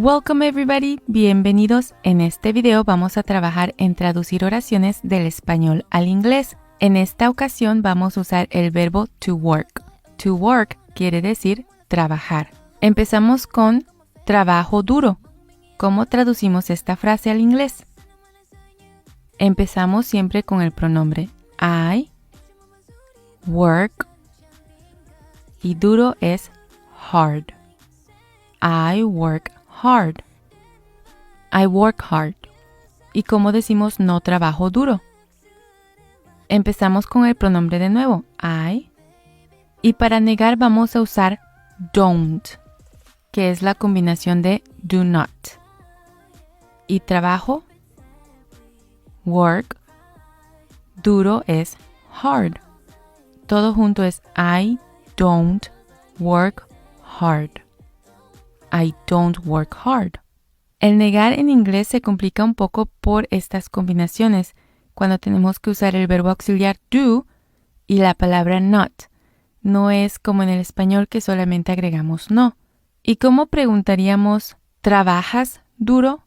Welcome everybody, bienvenidos. En este video vamos a trabajar en traducir oraciones del español al inglés. En esta ocasión vamos a usar el verbo to work. To work quiere decir trabajar. Empezamos con trabajo duro. ¿Cómo traducimos esta frase al inglés? Empezamos siempre con el pronombre I, work, y duro es hard. I work hard. I work hard. ¿Y cómo decimos no trabajo duro? Empezamos con el pronombre de nuevo, I. Y para negar vamos a usar don't, que es la combinación de do not. Y trabajo, work, duro es hard. Todo junto es I don't work hard. I don't work hard. El negar en inglés se complica un poco por estas combinaciones, cuando tenemos que usar el verbo auxiliar do y la palabra not. No es como en el español que solamente agregamos no. ¿Y cómo preguntaríamos ¿trabajas duro?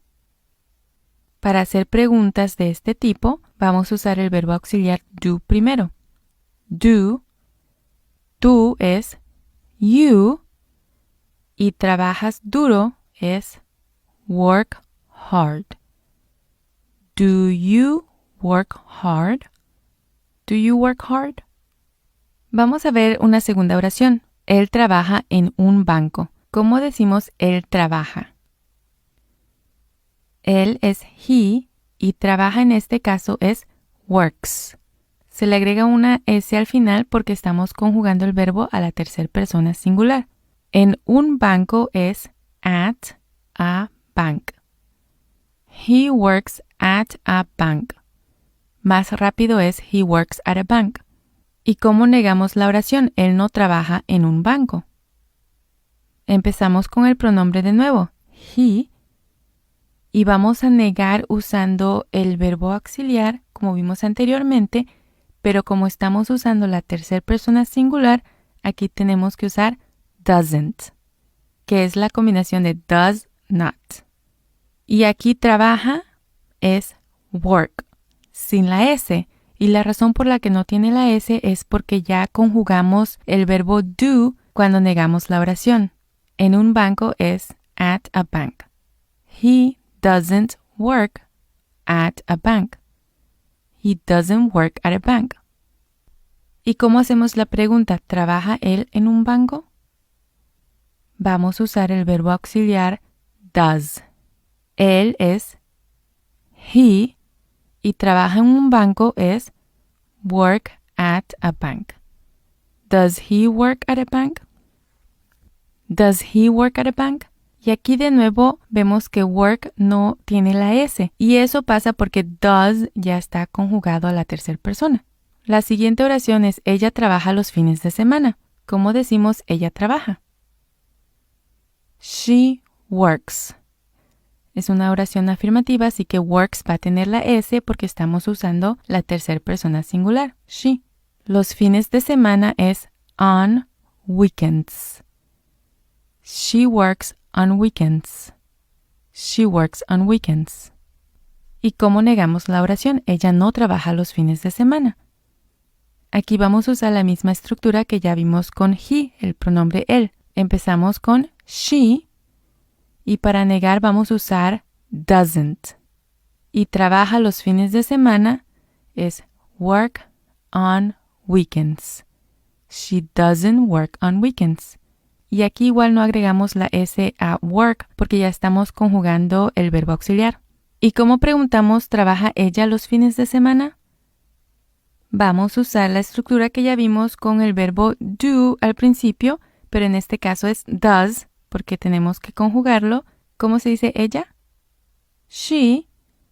Para hacer preguntas de este tipo, vamos a usar el verbo auxiliar do primero. Do, tú es you, y trabajas duro es work hard. Do you work hard? Do you work hard? Vamos a ver una segunda oración. Él trabaja en un banco. ¿Cómo decimos él trabaja? Él es he y trabaja en este caso es works. Se le agrega una S al final porque estamos conjugando el verbo a la tercera persona singular. En un banco es at a bank. He works at a bank. Más rápido es he works at a bank. ¿Y cómo negamos la oración? Él no trabaja en un banco. Empezamos con el pronombre de nuevo, he, y vamos a negar usando el verbo auxiliar, como vimos anteriormente, pero como estamos usando la tercera persona singular, aquí tenemos que usar doesn't, que es la combinación de does not. Y aquí trabaja es work, sin la S. Y la razón por la que no tiene la S es porque ya conjugamos el verbo do cuando negamos la oración. En un banco es at a bank. He doesn't work at a bank. He doesn't work at a bank. ¿Y cómo hacemos la pregunta? ¿Trabaja él en un banco? Vamos a usar el verbo auxiliar does. Él es he y trabaja en un banco es work at a bank. Does he work at a bank? Does he work at a bank? Y aquí de nuevo vemos que work no tiene la S y eso pasa porque does ya está conjugado a la tercera persona. La siguiente oración es ella trabaja los fines de semana. ¿Cómo decimos ella trabaja? She works. Es una oración afirmativa, así que works va a tener la S porque estamos usando la tercera persona singular, she. Los fines de semana es on weekends. She works on weekends. She works on weekends. ¿Y cómo negamos la oración? Ella no trabaja los fines de semana. Aquí vamos a usar la misma estructura que ya vimos con he, el pronombre él. Empezamos con she y para negar vamos a usar doesn't. Y trabaja los fines de semana es work on weekends. She doesn't work on weekends. Y aquí igual no agregamos la S a work porque ya estamos conjugando el verbo auxiliar. ¿Y cómo preguntamos trabaja ella los fines de semana? Vamos a usar la estructura que ya vimos con el verbo do al principio, pero en este caso es does porque tenemos que conjugarlo. ¿Cómo se dice ella? She.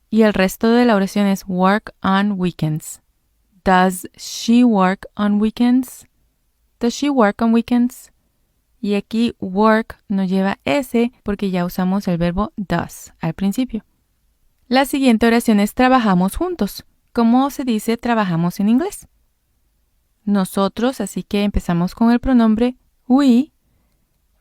Y el resto de la oración es work on weekends. Does she work on weekends? Does she work on weekends? Y aquí work no lleva S porque ya usamos el verbo does al principio. La siguiente oración es trabajamos juntos. ¿Cómo se dice trabajamos en inglés? Nosotros, así que empezamos con el pronombre we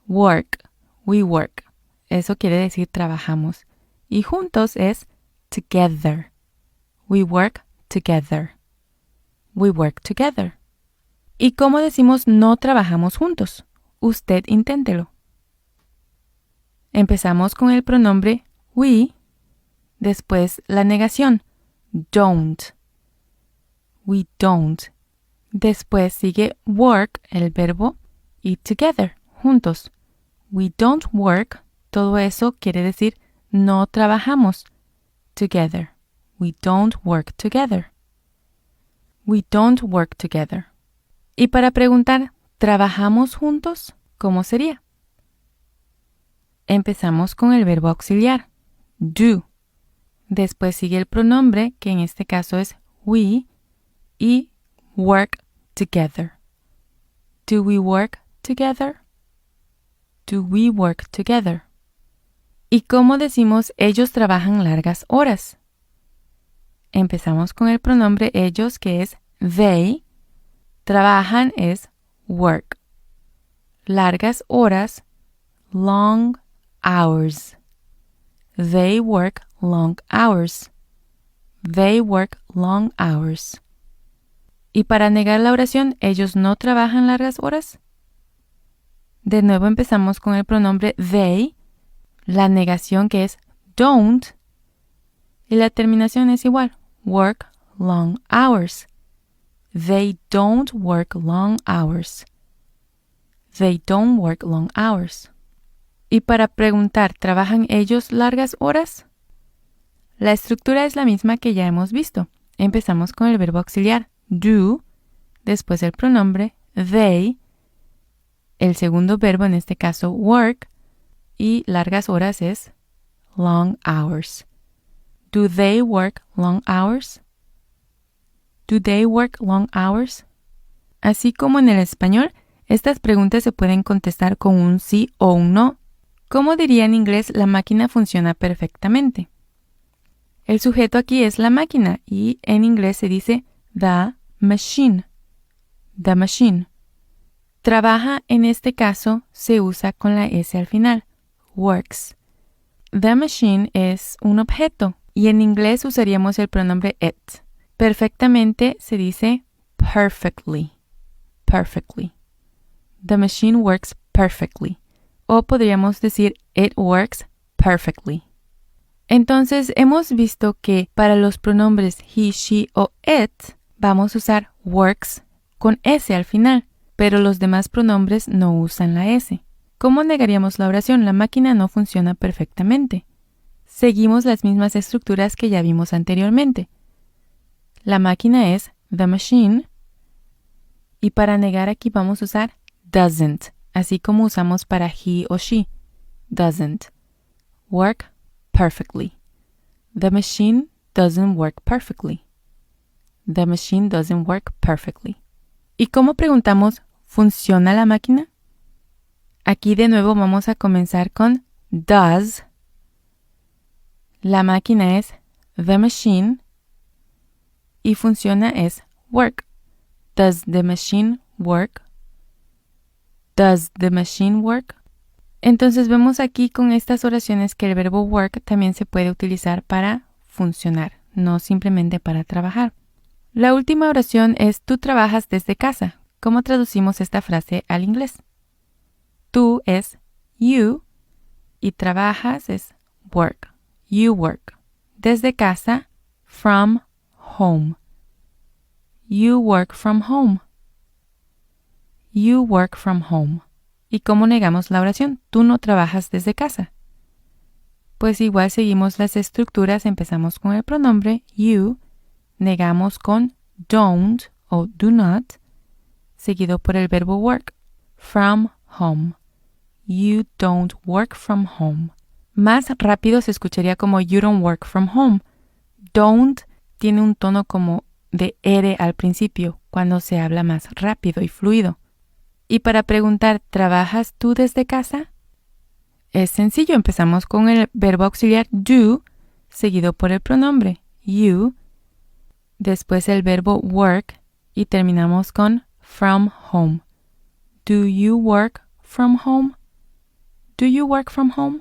work. We work. eso quiere decir trabajamos. Y juntos es together. We work together. We work together. ¿Y cómo decimos no trabajamos juntos? Usted inténtelo. Empezamos con el pronombre we, después la negación, don't. We don't. Después sigue work, el verbo, y together, juntos. We don't work, todo eso quiere decir no trabajamos. Together. We don't work together. We don't work together. Y para preguntar, ¿trabajamos juntos? ¿Cómo sería? Empezamos con el verbo auxiliar, do. Después sigue el pronombre, que en este caso es we, y work together. Do we work together? Do we work together? ¿Y cómo decimos ellos trabajan largas horas? Empezamos con el pronombre ellos, que es they. Trabajan es work. Largas horas, long hours. They work long hours. They work long hours. Y para negar la oración, ¿ellos no trabajan largas horas? De nuevo empezamos con el pronombre they, la negación que es don't, y la terminación es igual, work long hours. They don't work long hours. They don't work long hours. Y para preguntar, ¿trabajan ellos largas horas? La estructura es la misma que ya hemos visto. Empezamos con el verbo auxiliar, do, después el pronombre, they, el segundo verbo, en este caso, work, y largas horas es long hours. Do they work long hours? Do they work long hours? Así como en el español, estas preguntas se pueden contestar con un sí o un no. ¿Cómo diría en inglés la máquina funciona perfectamente? El sujeto aquí es la máquina y en inglés se dice the machine. The machine. Trabaja en este caso se usa con la S al final. Works. The machine es un objeto y en inglés usaríamos el pronombre it. Perfectamente se dice perfectly. Perfectly. The machine works perfectly. O podríamos decir it works perfectly. Entonces hemos visto que para los pronombres he, she o it vamos a usar works con S al final, pero los demás pronombres no usan la S. ¿Cómo negaríamos la oración? La máquina no funciona perfectamente. Seguimos las mismas estructuras que ya vimos anteriormente. La máquina es the machine y para negar aquí vamos a usar doesn't, así como usamos para he o she. Doesn't work perfectly. The machine doesn't work perfectly. The machine doesn't work perfectly. ¿Y cómo preguntamos, ¿funciona la máquina? Aquí de nuevo vamos a comenzar con does. La máquina es the machine y funciona es work. Does the machine work? Does the machine work? Entonces vemos aquí con estas oraciones que el verbo work también se puede utilizar para funcionar, no simplemente para trabajar. La última oración es tú trabajas desde casa. ¿Cómo traducimos esta frase al inglés? Tú es you y trabajas es work. You work. Desde casa, from home. You work from home. You work from home. ¿Y cómo negamos la oración? Tú no trabajas desde casa. Pues igual seguimos las estructuras, empezamos con el pronombre you, negamos con don't o do not, seguido por el verbo work, from home. You don't work from home. Más rápido se escucharía como you don't work from home. Don't tiene un tono como de R al principio, cuando se habla más rápido y fluido. Y para preguntar, ¿trabajas tú desde casa? Es sencillo, empezamos con el verbo auxiliar do, seguido por el pronombre you, después el verbo work y terminamos con from home. Do you work from home? Do you work from home?